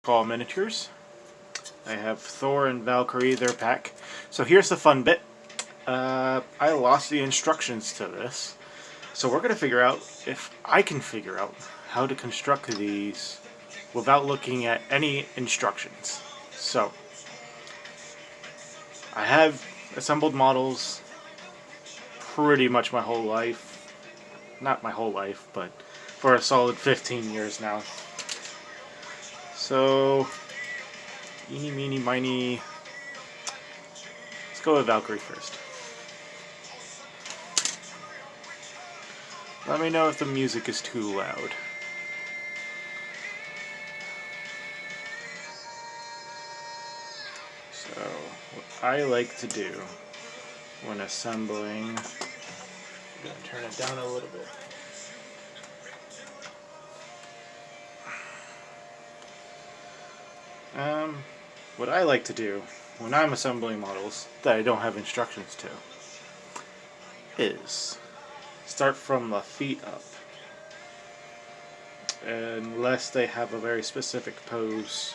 Call miniatures. I have Thor and Valkyrie, their pack. So here's the fun bit. I lost the instructions to this. So we're going to figure out if I can figure out how to construct these without looking at any instructions. So, I have assembled models pretty much my whole life. Not my whole life, but for a solid 15 years now. So, eeny, meeny, miny. Let's go with Valkyrie first. Let me know if the music is too loud. So, what I like to do when assembling, I'm going to turn it down a little bit. What I like to do when I'm assembling models that I don't have instructions to is start from the feet up. Unless they have a very specific pose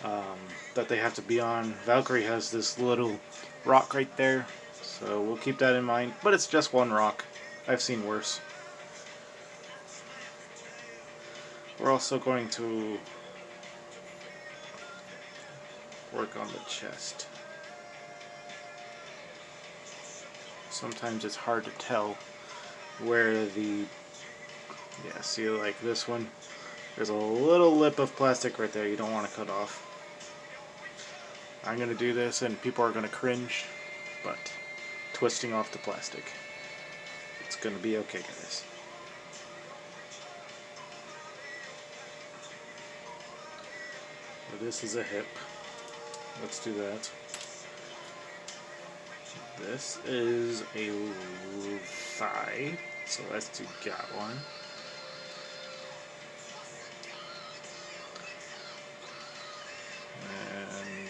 that they have to be on. Valkyrie has this little rock right there, so we'll keep that in mind. But it's just one rock. I've seen worse. We're also going to work on the chest. Sometimes it's hard to tell where the, see, like this one, there's a little lip of plastic right there you don't want to cut off. I'm going to do this and people are going to cringe, but twisting off the plastic, it's going to be okay, guys. So this is a hip. Let's do that. This is a thigh, so let's do that one. And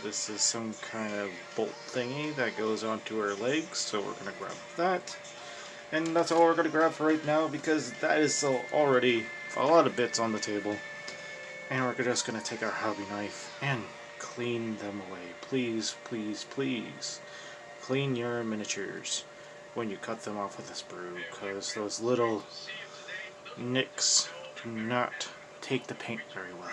this is some kind of bolt thingy that goes onto her legs, so we're going to grab that. And that's all we're going to grab for right now, because that is already a lot of bits on the table. And we're just going to take our hobby knife and clean them away. Please, please, please clean your miniatures when you cut them off with a sprue, because those little nicks do not take the paint very well.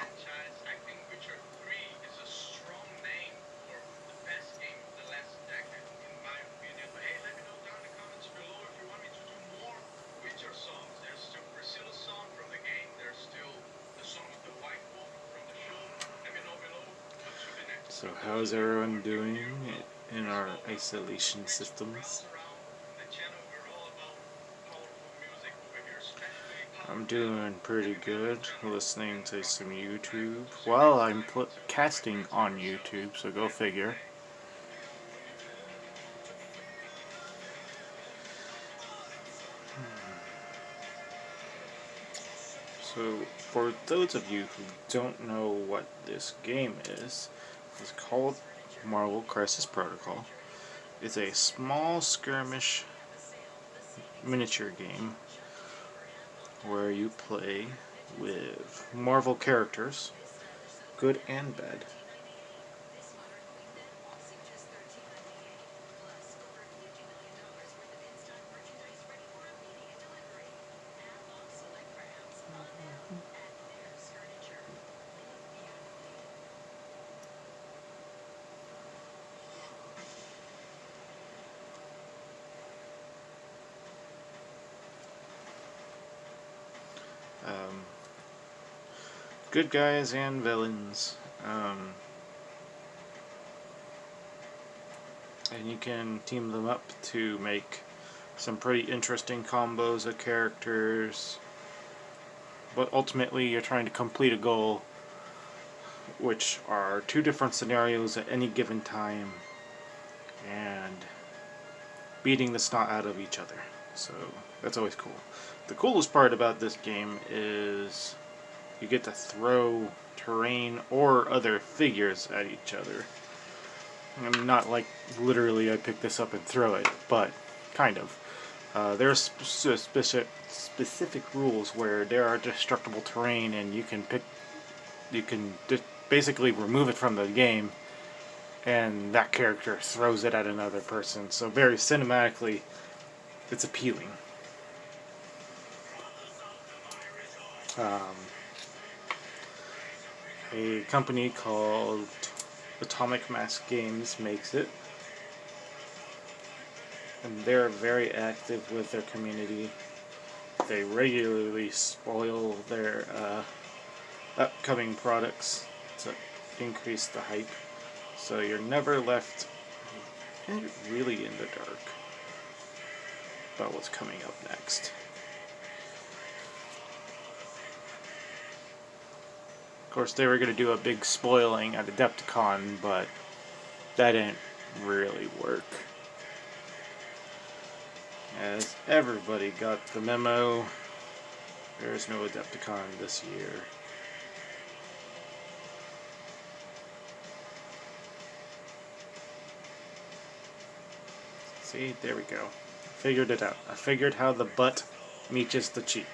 So how's everyone doing in our isolation systems? I'm doing pretty good, listening to some YouTube while I'm casting on YouTube, so go figure. So for those of you who don't know what this game is, it's called Marvel Crisis Protocol. It's a small skirmish miniature game where you play with Marvel characters, good and bad. Good guys and villains, and you can team them up to make some pretty interesting combos of characters, but ultimately you're trying to complete a goal, which are two different scenarios at any given time, and beating the snot out of each other. So that's always cool. The coolest part about this game is you get to throw terrain or other figures at each other. I'm not like literally I pick this up and throw it, but kind of. There's specific rules where there are destructible terrain and you can pick you can basically remove it from the game, and that character throws it at another person. So very cinematically, it's appealing. A company called Atomic Mass Games makes it, and they're very active with their community. They regularly spoil their upcoming products to increase the hype, so you're never left really in the dark about what's coming up next. Of course, they were going to do a big spoiling at Adepticon, but that didn't really work, as everybody got the memo. There's no Adepticon this year. See, there we go. Figured it out. I figured how the butt meets the cheek.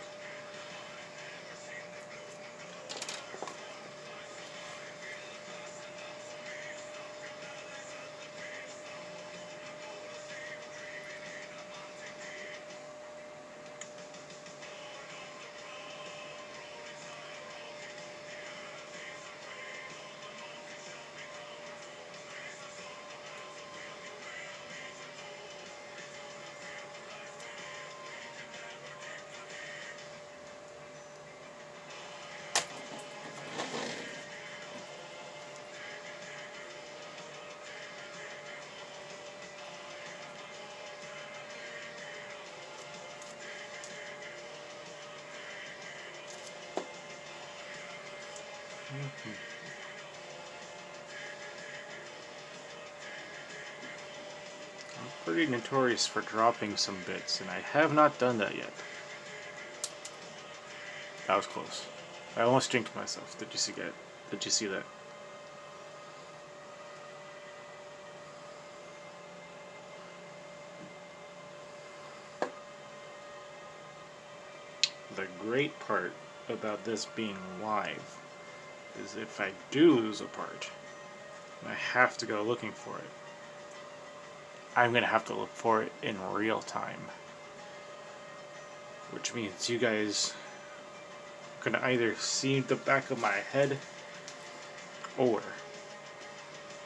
I'm pretty notorious for dropping some bits, and I have not done that yet. That was close. I almost jinxed myself. Did you see that? Did you see that? The great part about this being live is if I do lose a part, and I have to go looking for it, I'm going to have to look for it in real time. Which means you guys are going to either see the back of my head or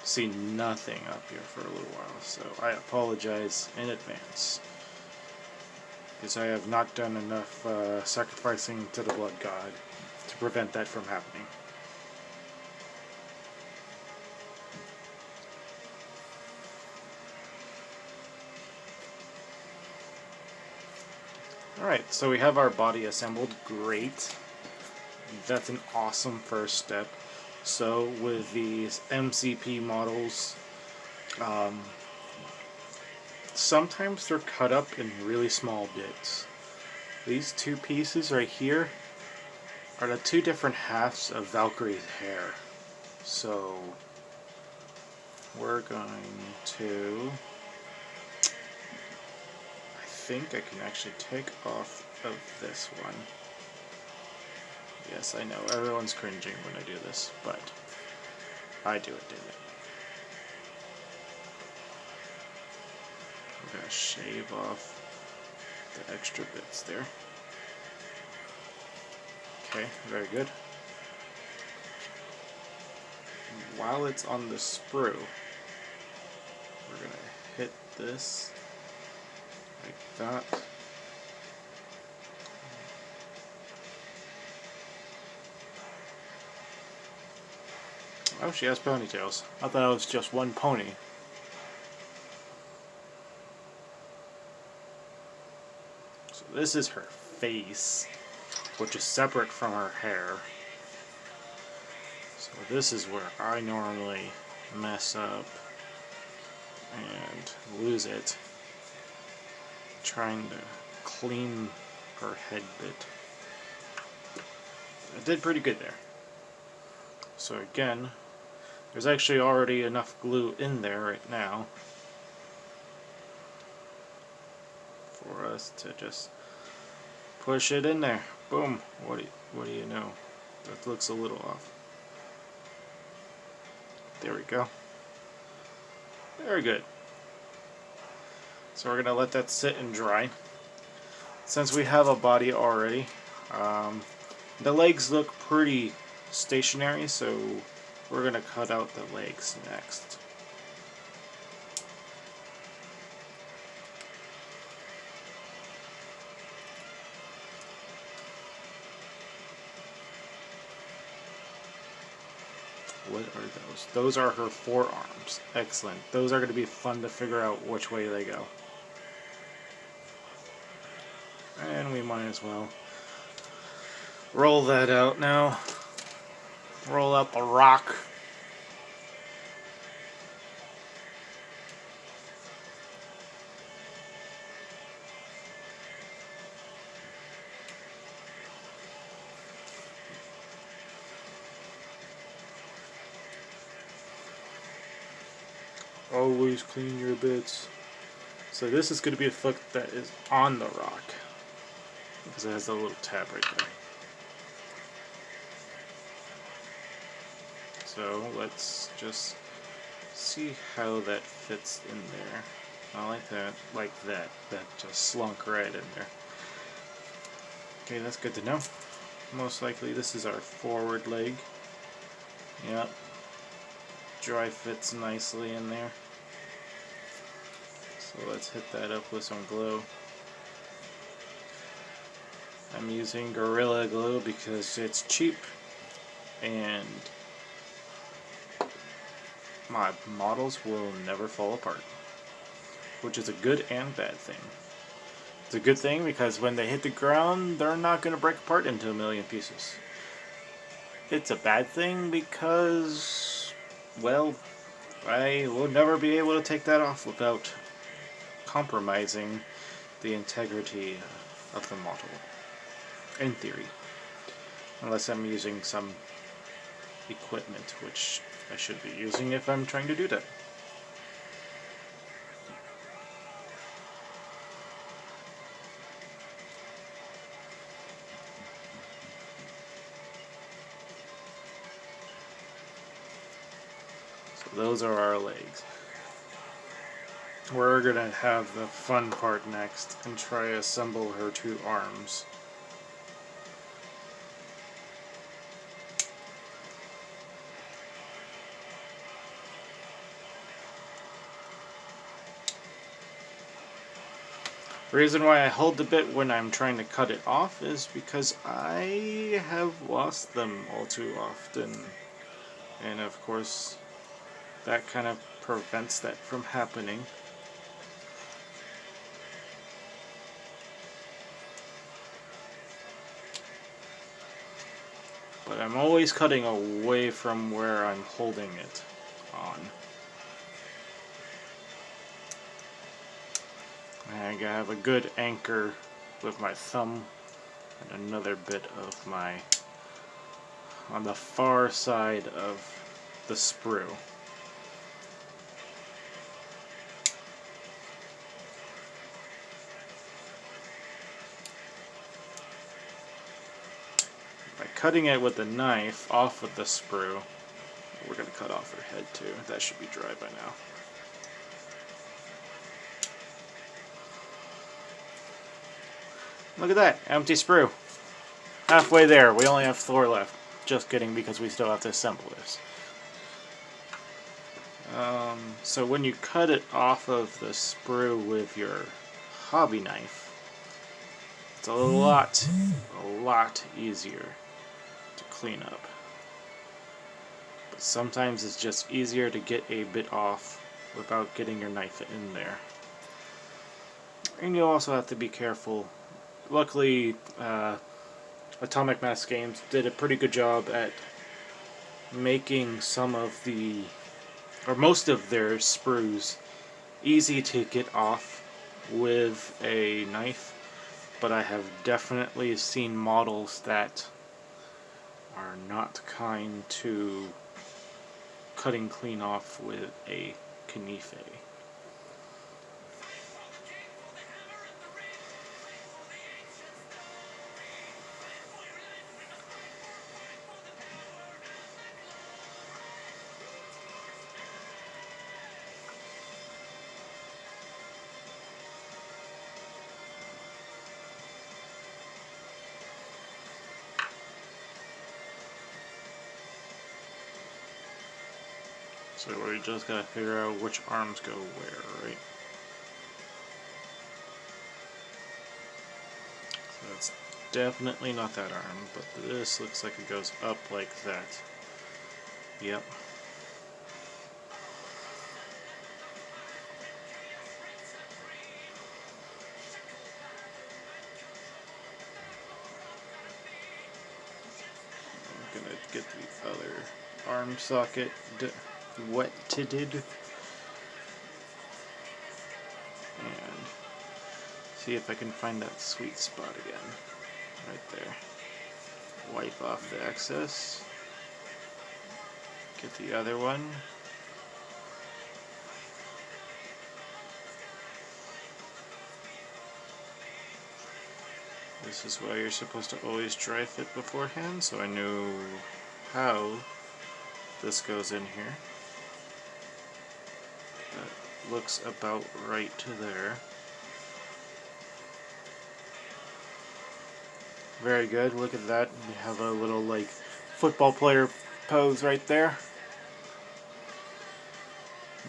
see nothing up here for a little while. So I apologize in advance, because I have not done enough sacrificing to the blood god to prevent that from happening. Alright, so we have our body assembled. Great. That's an awesome first step. So with these MCP models, sometimes they're cut up in really small bits. These two pieces right here are the two different halves of Valkyrie's hair. So we're going to... I think I can actually take off of this one. Yes, I know, everyone's cringing when I do this, but I do it, damn it. I'm gonna shave off the extra bits there. Okay, very good. While it's on the sprue, we're gonna hit this like that. Oh, she has ponytails. I thought it was just one pony. So this is her face, which is separate from her hair. So this is where I normally mess up and lose it, trying to clean her head bit. I did pretty good there. So again, there's actually already enough glue in there right now for us to just push it in there. Boom. What do you know? That looks a little off. There we go. Very good. So we're going to let that sit and dry. Since we have a body already, the legs look pretty stationary, so we're going to cut out the legs next. What are those? Those are her forearms. Excellent. Those are going to be fun to figure out which way they go. And we might as well roll that out now. Roll out the rock. Always clean your bits. So this is going to be a foot that is on the rock, because it has a little tab right there. So let's just see how that fits in there. Not like that, like that. That just slunk right in there. Okay, that's good to know. Most likely this is our forward leg. Yep. Dry fits nicely in there. So let's hit that up with some glue. I'm using Gorilla Glue because it's cheap and my models will never fall apart, which is a good and bad thing. It's a good thing because when they hit the ground, they're not going to break apart into a million pieces. It's a bad thing because, well, I will never be able to take that off without compromising the integrity of the model, in theory. Unless I'm using some equipment, which I should be using if I'm trying to do that. So those are our legs. We're gonna have the fun part next and try to assemble her two arms. The reason why I hold the bit when I'm trying to cut it off is because I have lost them all too often. And of course, that kind of prevents that from happening. But I'm always cutting away from where I'm holding it on. I have a good anchor with my thumb and another bit of my on the far side of the sprue. By cutting it with the knife off of the sprue, we're going to cut off her head too. That should be dry by now. Look at that, empty sprue. Halfway there, we only have Thor left. Just kidding, because we still have to assemble this. So when you cut it off of the sprue with your hobby knife, it's a lot easier to clean up. But sometimes it's just easier to get a bit off without getting your knife in there. And you also have to be careful. Luckily, Atomic Mass Games did a pretty good job at making some of the, or most of their sprues easy to get off with a knife, but I have definitely seen models that are not kind to cutting clean off with a knife. So we just gotta figure out which arms go where, right? So it's definitely not that arm, but this looks like it goes up like that. Yep. I'm gonna get the other arm socket wetted and see if I can find that sweet spot again. Right there. Wipe off the excess. Get the other one. This is why you're supposed to always dry fit beforehand, so I know how this goes in here. That looks about right to there. Very good, look at that. We have a little like football player pose right there.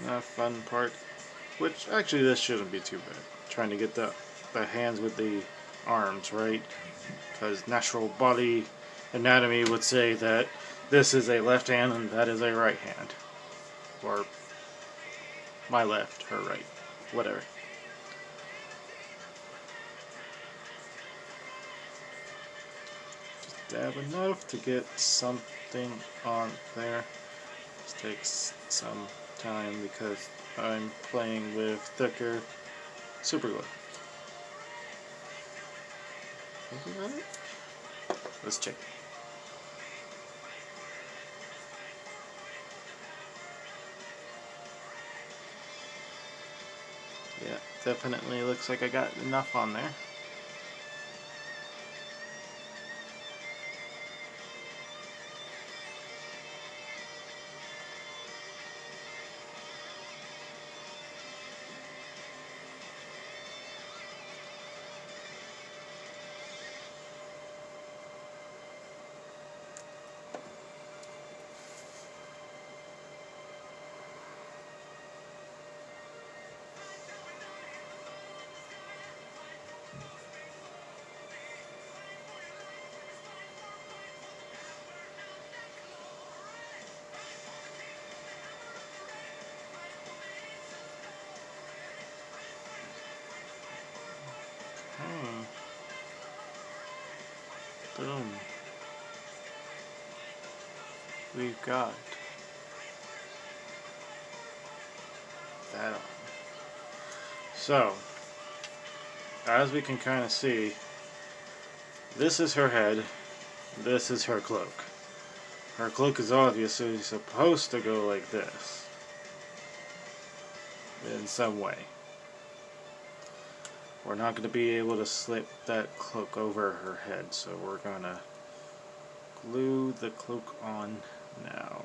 The fun part, which actually this shouldn't be too bad. Trying to get the hands with the arms, right? Because natural body anatomy would say that this is a left hand and that is a right hand. Or my left, her right. Whatever. Just dab enough to get something on there. This takes some time because I'm playing with thicker super glue. Let's check. Yeah, definitely looks like I got enough on there. Boom. We've got that on. So, as we can kind of see, this is her head, this is her cloak. Her cloak is obviously supposed to go like this, in some way. We're not going to be able to slip that cloak over her head, so we're going to glue the cloak on now.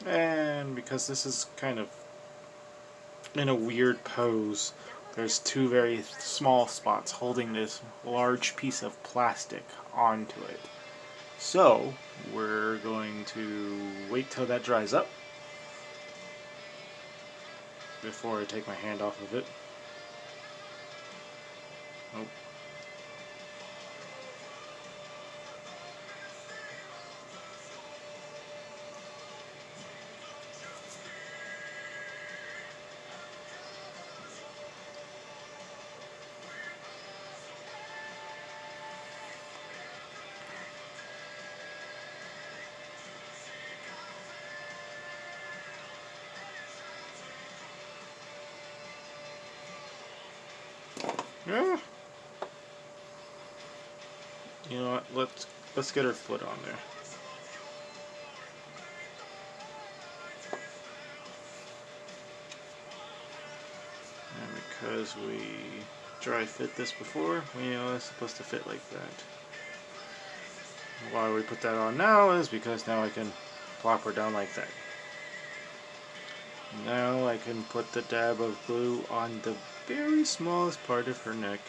And because this is kind of in a weird pose, there's two very small spots holding this large piece of plastic onto it. So we're going to wait till that dries up before I take my hand off of it. Oh. Yeah. You know what? Let's get her foot on there. And because we dry fit this before, we know it's supposed to fit like that. Why we put that on now is because now I can plop her down like that. Now I can put the dab of glue on the very smallest part of her neck.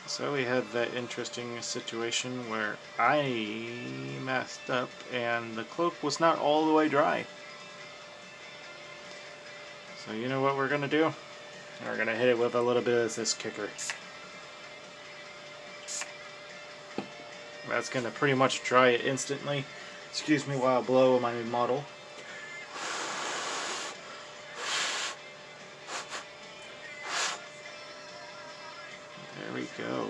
So we had that interesting situation where I messed up and the cloak was not all the way dry. So you know what we're gonna do? We're gonna hit it with a little bit of this kicker. That's gonna pretty much dry it instantly. Excuse me while I blow my model. There we go.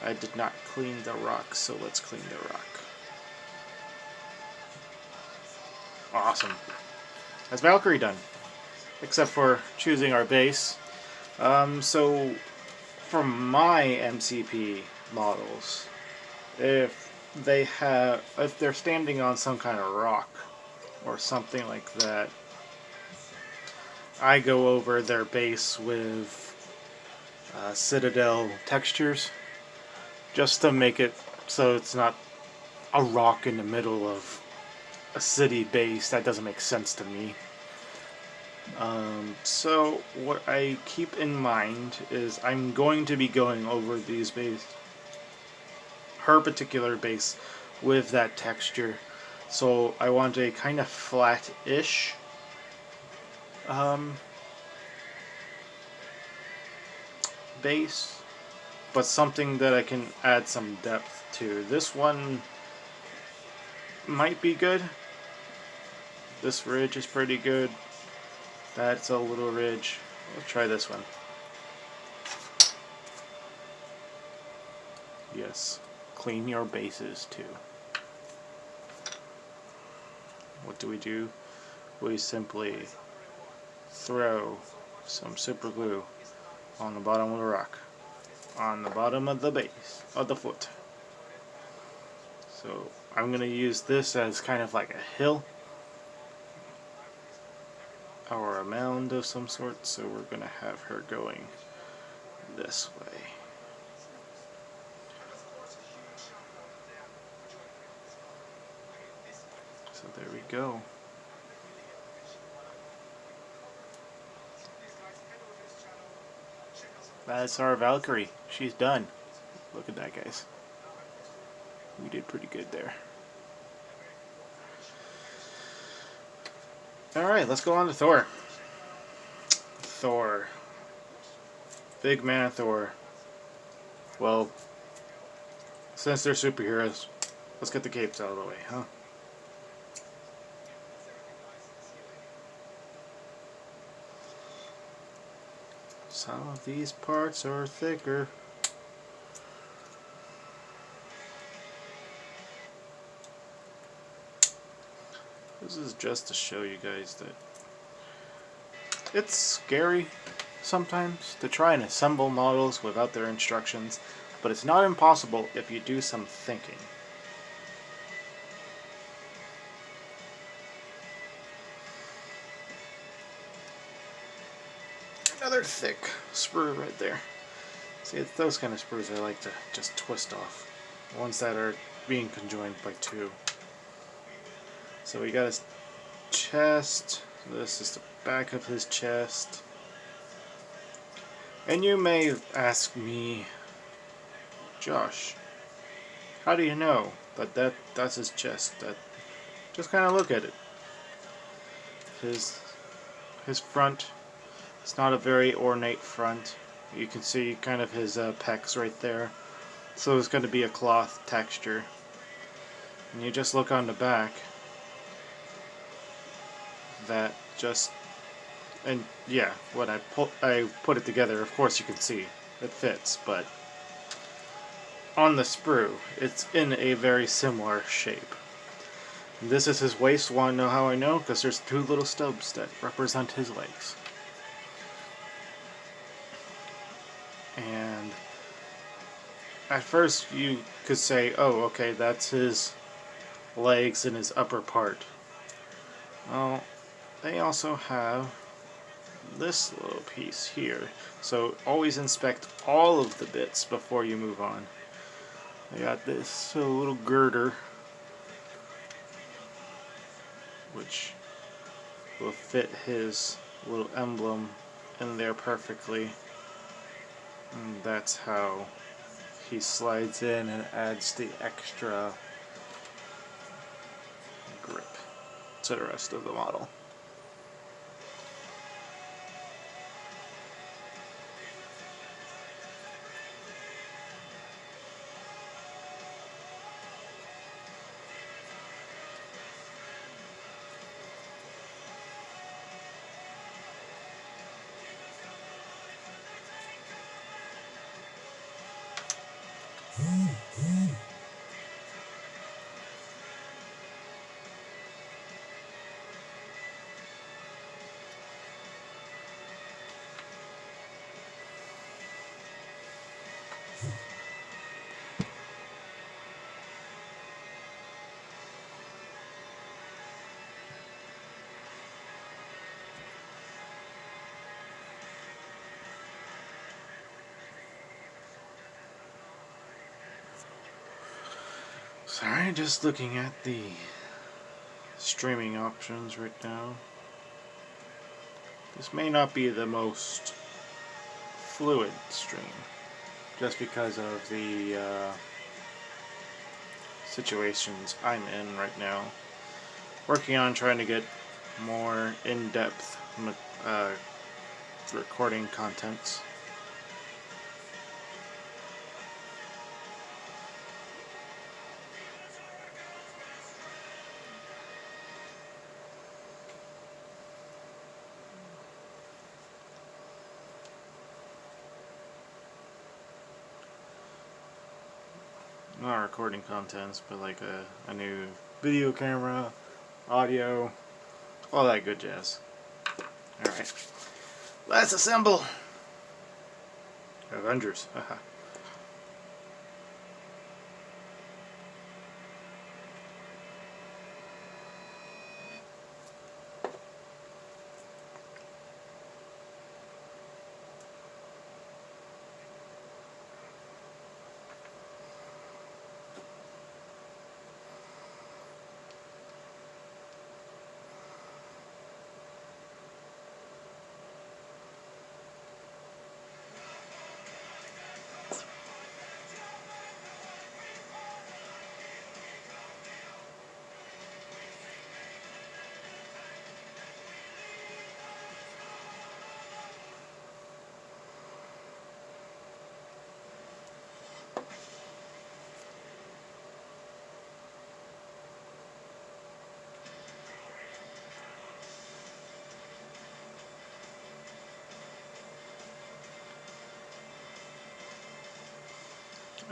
I did not clean the rock, so let's clean the rock. Awesome. That's Valkyrie done. Except for choosing our base. So for my MCP models, if they're standing on some kind of rock or something like that, I go over their base with Citadel textures just to make it so it's not a rock in the middle of a city base. That doesn't make sense to me. So what I keep in mind is I'm going to be going over these her particular base with that texture. So I want a kind of flat-ish base, but something that I can add some depth to. This one might be good. This ridge is pretty good. That's a little ridge. Let's try this one. Yes, clean your bases too. What do? We simply throw some super glue on the bottom of the rock, on the bottom of the base, of the foot. So I'm going to use this as kind of like a hill or a mound of some sort, so we're going to have her going this way. So there we go. That's our Valkyrie. She's done. Look at that, guys. We did pretty good there. Alright, let's go on to Thor. Thor. Big man Thor. Well, since they're superheroes, let's get the capes out of the way, huh? Some of these parts are thicker. This is just to show you guys that it's scary sometimes to try and assemble models without their instructions, but it's not impossible if you do some thinking. Another thick sprue right there. See, it's those kind of sprues I like to just twist off. Ones that are being conjoined by two. So we got his chest. This is the back of his chest. And you may ask me, Josh, how do you know that that's his chest? Just kind of look at it. His front. It's not a very ornate front. You can see kind of his pecs right there. So it's going to be a cloth texture. And you just look on the back. That just, and yeah, when I put it together, of course you can see it fits, but on the sprue it's in a very similar shape. This is his waist. Want to know how I know? Because there's two little stubs that represent his legs. And at first you could say, oh, okay, that's his legs and his upper part. Well, they also have this little piece here. So always inspect all of the bits before you move on. They got this little girder, which will fit his little emblem in there perfectly. And that's how he slides in and adds the extra grip to the rest of the model. Sorry, just looking at the streaming options right now. This may not be the most fluid stream, just because of the situations I'm in right now. Working on trying to get more in-depth recording contents. Not recording contents, but like a new video camera, audio, all that good jazz. Alright, let's assemble! Avengers, haha.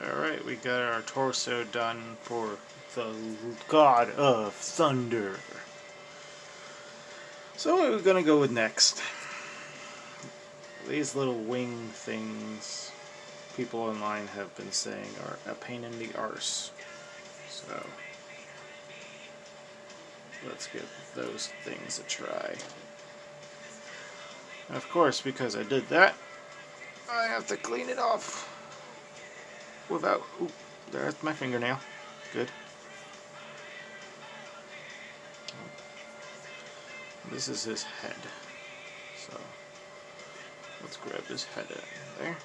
Alright, we got our torso done for the God of Thunder. So what are we gonna go with next? These little wing things people online have been saying are a pain in the arse. So let's give those things a try. And of course, because I did that, I have to clean it off without... Ooh, there's my fingernail. Good. This is his head. So let's grab his head out of there.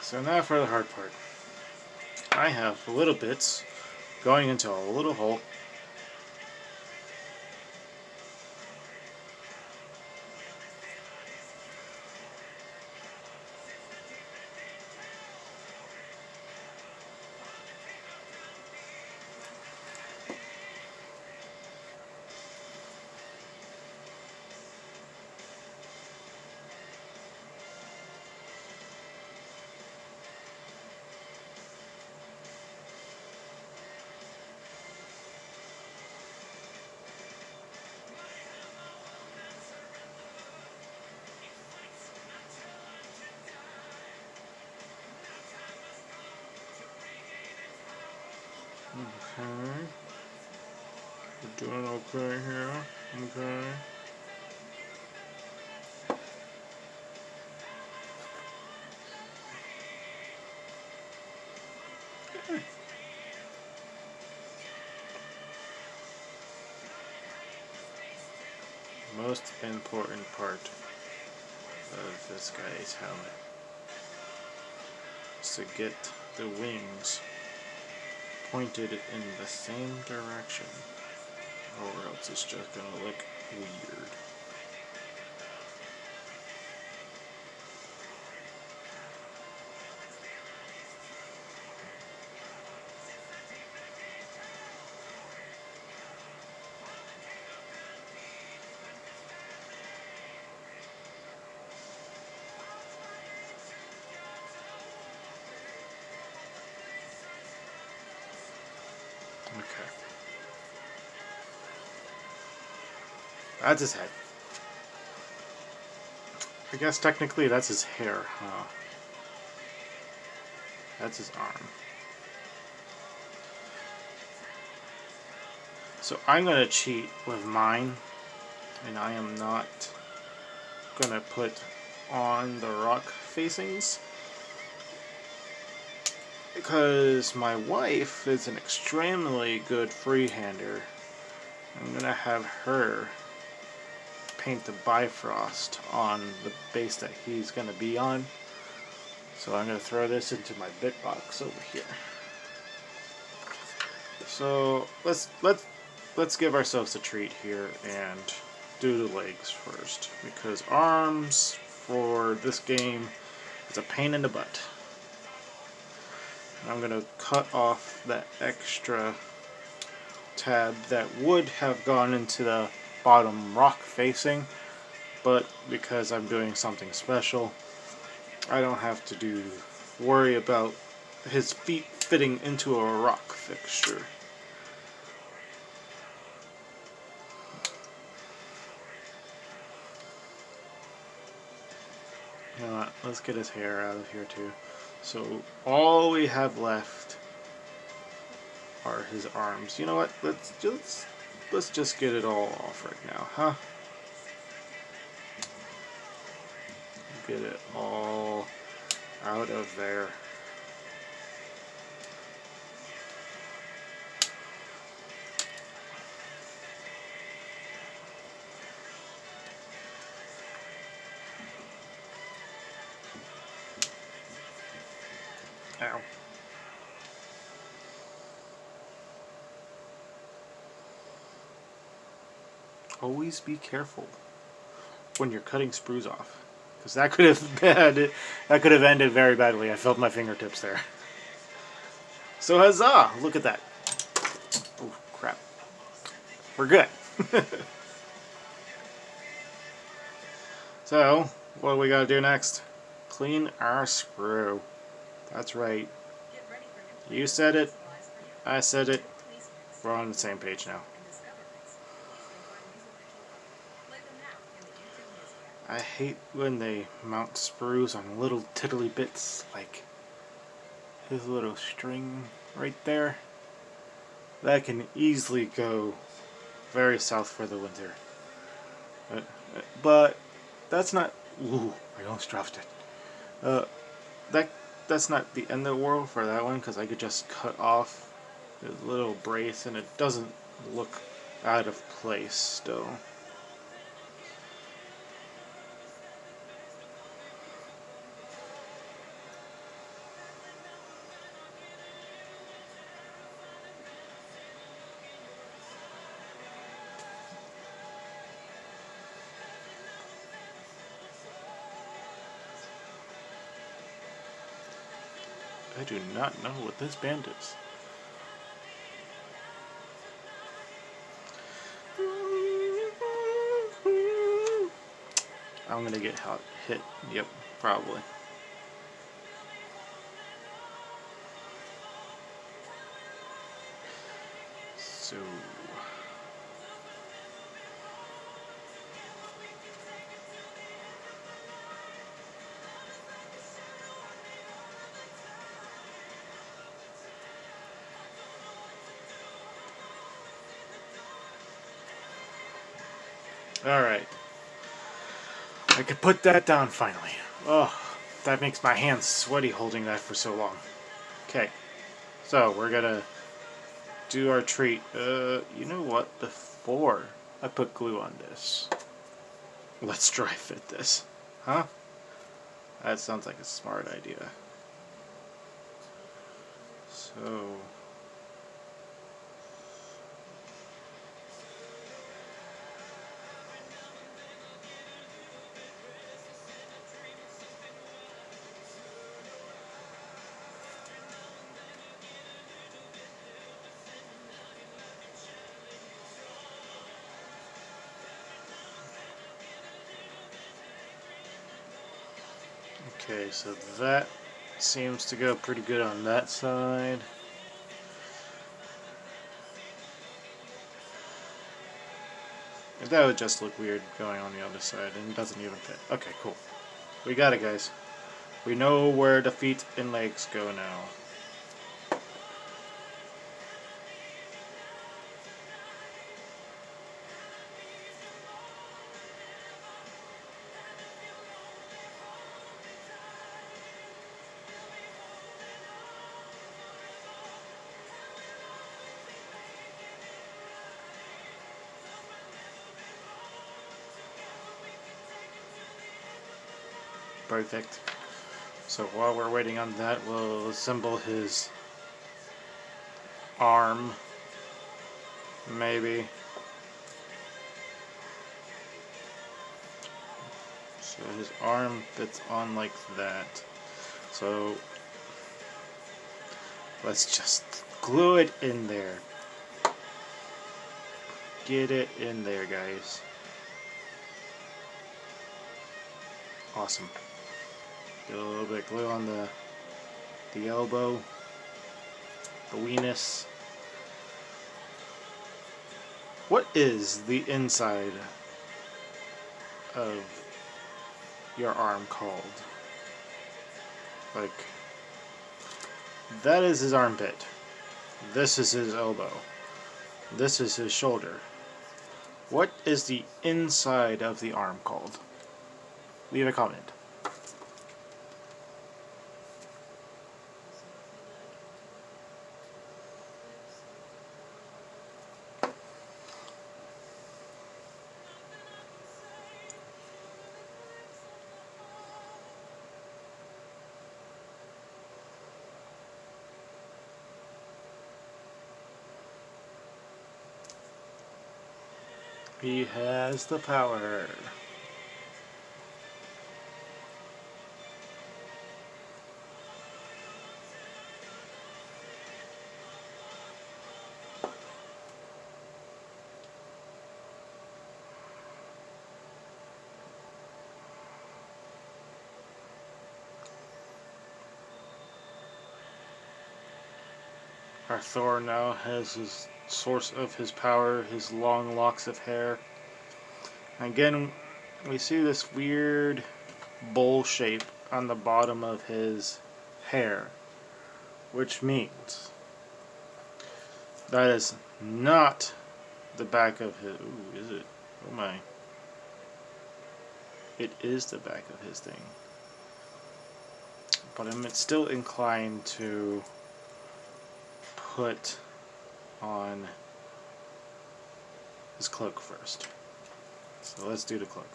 So now for the hard part. I have little bits going into a little hole. Okay. We're doing okay here. Okay. Most important part of this guy's helmet is to get the wings pointed in the same direction, or else it's just gonna look weird. Okay. That's his head. I guess technically that's his hair, huh? That's his arm. So I'm gonna cheat with mine, and I am not gonna put on the rock facings, because my wife is an extremely good freehander. I'm gonna have her paint the Bifrost on the base that he's gonna be on. So I'm gonna throw this into my bit box over here. So let's give ourselves a treat here and do the legs first, because arms for this game is a pain in the butt. I'm going to cut off that extra tab that would have gone into the bottom rock facing, but because I'm doing something special, I don't have to worry about his feet fitting into a rock fixture. You know what, let's get his hair out of here too. So all we have left are his arms. You know what? Let's just get it all off right now, huh? Get it all out of there. Ow. Always be careful when you're cutting sprues off, because that could have ended very badly. I felt my fingertips there. So huzzah! Look at that. Oh crap. We're good. So what do we gotta do next? Clean our sprue. That's right. You said it. I said it. We're on the same page now. I hate when they mount sprues on little tiddly bits, like his little string right there. That can easily go very south for the winter. But that's not... Ooh, I almost dropped it. That's not the end of the world for that one, because I could just cut off the little brace and it doesn't look out of place still. I do not know what this band is. I'm gonna get hit. Yep, probably. So... Alright. I could put that down finally. Oh, that makes my hands sweaty holding that for so long. Okay. So, we're gonna do our treat. You know what? Before I put glue on this, let's dry fit this. Huh? That sounds like a smart idea. So... Okay, so that seems to go pretty good on that side. That would just look weird going on the other side, and it doesn't even fit. Okay, cool. We got it, guys. We know where the feet and legs go now. Perfect. So while we're waiting on that, we'll assemble his arm. Maybe. So his arm fits on like that. So let's just glue it in there. Get it in there, guys. Awesome. Get a little bit of glue on the elbow, the weenus. What is the inside of your arm called? Like, that is his armpit. This is his elbow. This is his shoulder. What is the inside of the arm called? Leave a comment. He has the power. Our Thor now has his source of his power, his long locks of hair. Again, we see this weird bowl shape on the bottom of his hair, which means that is not the back of his... Ooh, is it? Oh my. It is the back of his thing. But I'm still inclined to put on his cloak first. So let's do the cloak.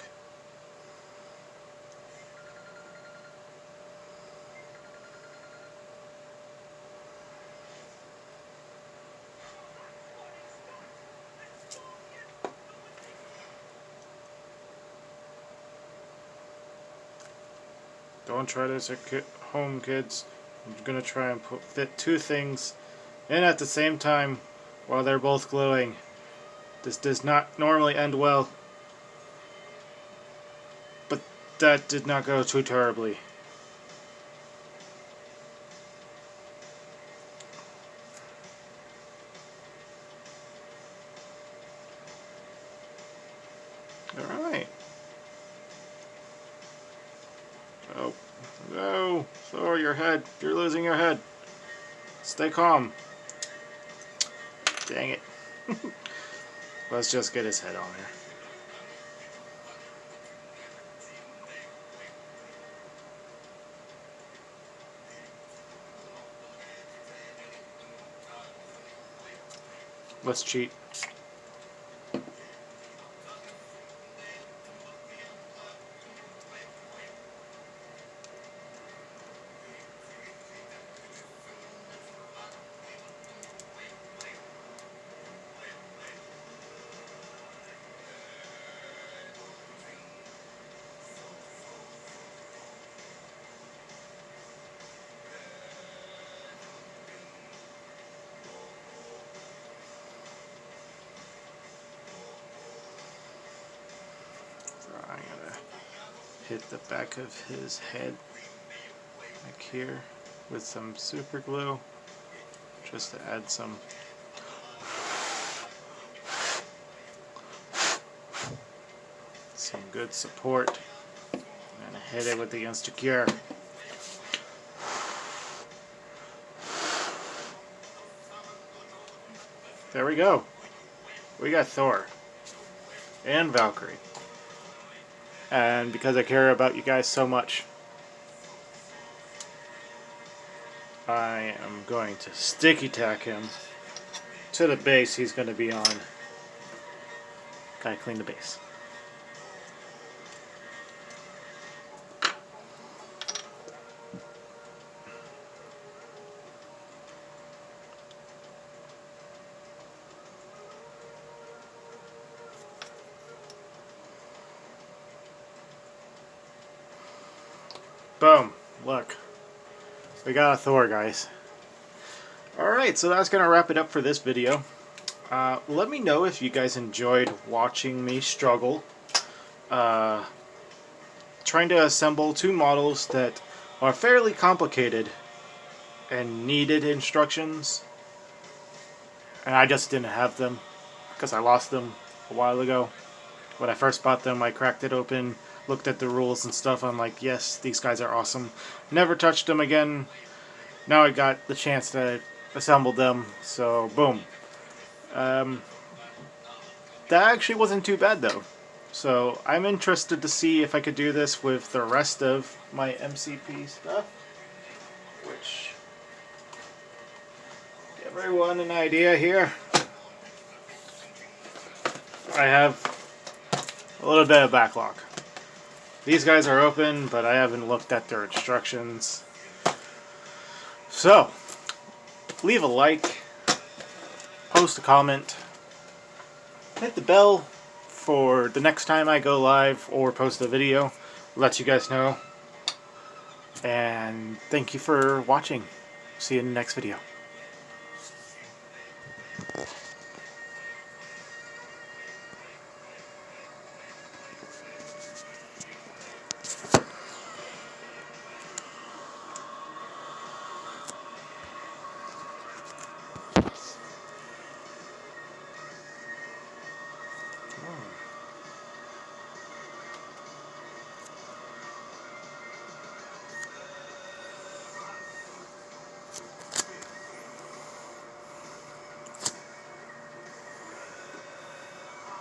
Don't try this at home, kids. I'm gonna try and fit two things in at the same time while they're both gluing. This does not normally end well, but that did not go too terribly. Alright. Oh, no. Thor, your head. You're losing your head. Stay calm. Dang it. Let's just get his head on there. Let's cheat. I'm gonna hit the back of his head like here with some super glue just to add some good support, and hit it with the Insta-Cure. There we go. We got Thor and Valkyrie. And because I care about you guys so much, I am going to sticky tack him to the base he's going to be on. Gotta clean the base. Boom. Look. We got a Thor, guys. Alright, so that's going to wrap it up for this video. Let me know if you guys enjoyed watching me struggle. Trying to assemble two models that are fairly complicated and needed instructions. And I just didn't have them because I lost them a while ago. When I first bought them, I cracked it open, looked at the rules and stuff. I'm like, yes, these guys are awesome. Never touched them again. Now I got the chance to assemble them, so boom. That actually wasn't too bad though. So I'm interested to see if I could do this with the rest of my MCP stuff. Which, give everyone an idea here. I have a little bit of backlog. These guys are open, but I haven't looked at their instructions. So, leave a like, post a comment, hit the bell for the next time I go live or post a video. Let you guys know. And thank you for watching. See you in the next video.